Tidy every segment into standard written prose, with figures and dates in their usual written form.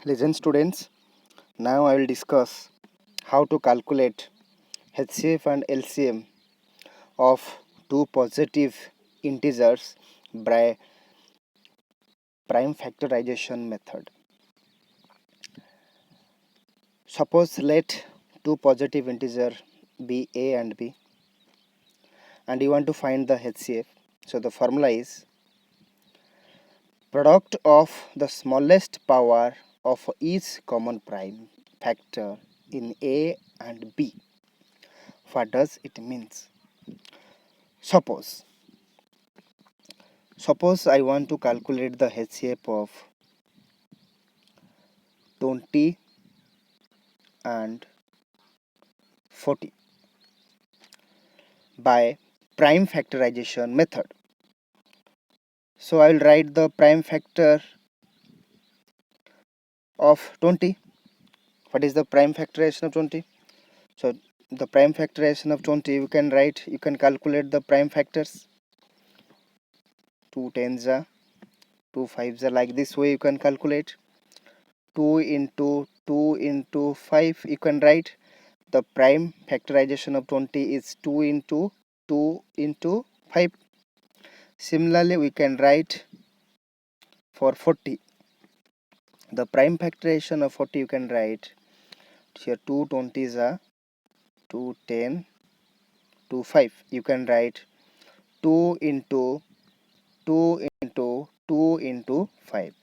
Listen students, now I will discuss how to calculate HCF and LCM of two positive integers by prime factorization method. Suppose let two positive integers be a and b and you want to find the HCF. So the formula is product of the smallest power of each common prime factor in a and b. What does it means? Suppose I want to calculate the HCF of 20 and 40 by prime factorization method. So I will write the prime factor of 20. What is the prime factorization of 20? So the prime factorization of 20 you can calculate the prime factors. 2 tens are 2 fives are, like this way you can calculate. 2 into 5 you can write the prime factorization of 20 is 2 into 5. Similarly we can write for 40 the prime factorization of 40. You can write here 2 20s are 2 10 2 5. You can write 2 into 2 into 2 into 5.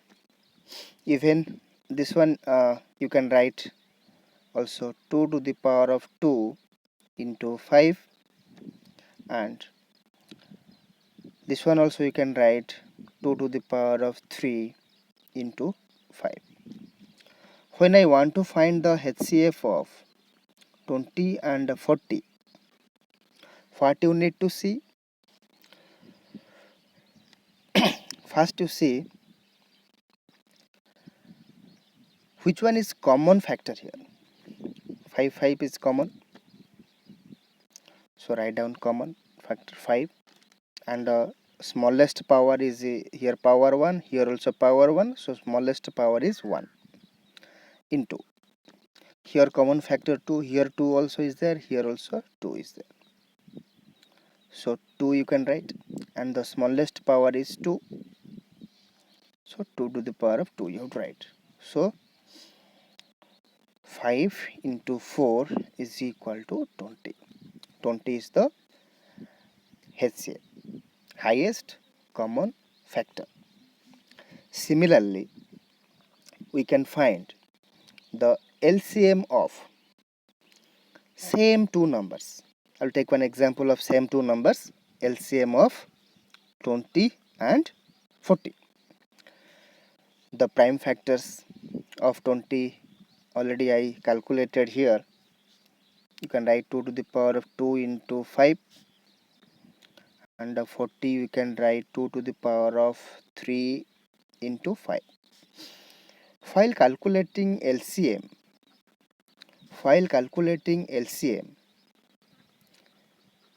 Even this one you can write also 2 to the power of 2 into 5, and this one also you can write 2 to the power of 3 into 5. When I want to find the HCF of 20 and 40, what you need to see? First you see which one is common factor here. 5 is common, so write down common factor 5, and smallest power is here power 1, here also power 1, so smallest power is 1 into here common factor 2, here 2 also is there, here also 2 is there, so 2 you can write, and the smallest power is 2, so 2 to the power of 2 you have to write. So 5 into 4 is equal to 20. 20 is the HCF, highest common factor. Similarly, we can find the LCM of same two numbers. I'll take one example of same two numbers, LCM of 20 and 40. The prime factors of 20 already I calculated here. You can write 2 to the power of 2 into 5, and 40 you can write 2 to the power of 3 into 5. While calculating LCM,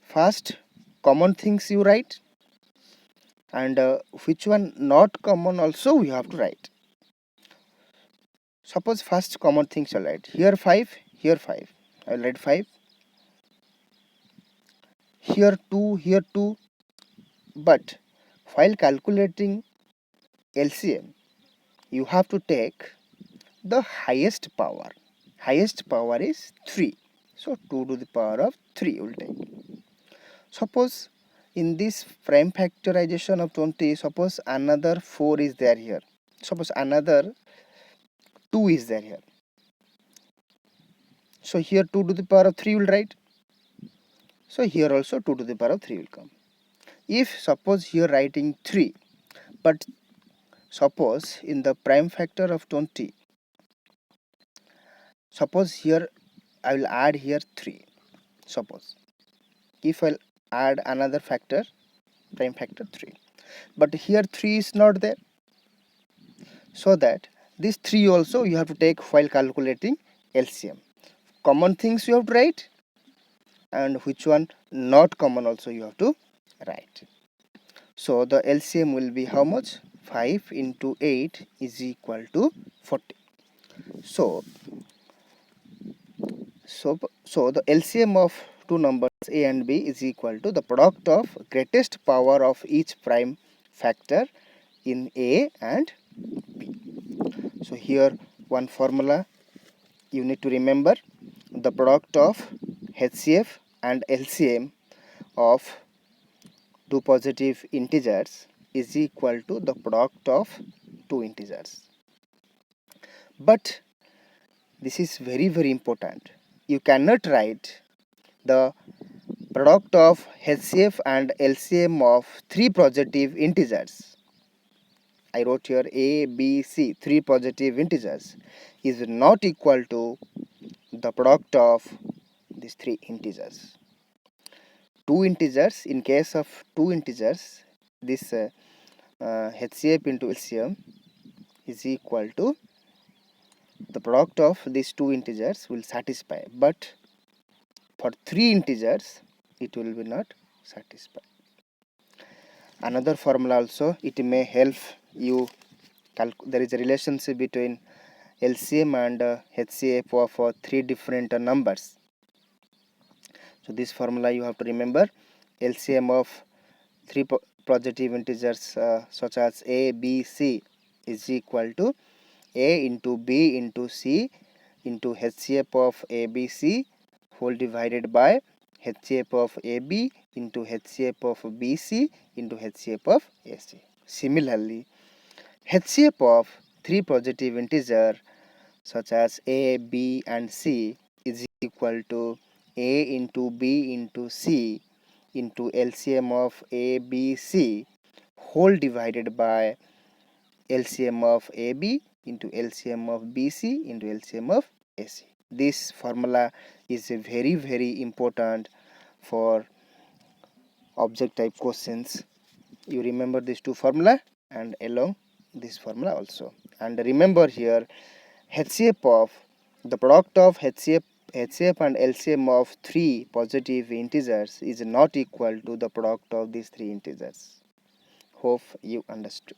first common things you write, and which one not common also we have to write. Suppose first common things I'll write here 5, here 5. I'll write 5. Here 2, here 2. But while calculating LCM, you have to take the highest power. Highest power is 3. So 2 to the power of 3 will take. Suppose in this prime factorization of 20, suppose another 4 is there here. Suppose another 2 is there here. So here 2 to the power of 3 will write. So here also 2 to the power of 3 will come. If suppose here writing 3, but suppose in the prime factor of 20, suppose here I will add here 3. Suppose if I'll add another factor, prime factor 3, but here 3 is not there, so that this 3 also you have to take while calculating LCM. Common things you have to write, and which one not common also you have to write. So the LCM will be how much? 5 into 8 is equal to 40. So the LCM of two numbers a and b is equal to the product of greatest power of each prime factor in a and b. So here one formula you need to remember: the product of HCF and LCM of two positive integers is equal to the product of two integers. But this is very important. You cannot write the product of HCF and LCM of three positive integers. I wrote here a, b, c, three positive integers is not equal to the product of these three integers. Two integers, in case of two integers, this HCF into LCM is equal to the product of these two integers will satisfy, but for three integers it will be not satisfy. Another formula also, it may help you there is a relationship between LCM and HCF of three different numbers. So this formula you have to remember: LCM of three positive integers such as a, b, c is equal to a into b into c into HCF of ABC whole divided by HCF of AB into HCF of BC into HCF of AC. Similarly, HCF of three positive integers such as A, B and C is equal to A into B into C into LCM of A, B, C whole divided by LCM of AB into LCM of BC into LCM of AC. This formula is a very important for object type questions. You remember these two formula and along this formula also. And remember here, HCF of the product of HCF and LCM of three positive integers is not equal to the product of these three integers. Hope you understood.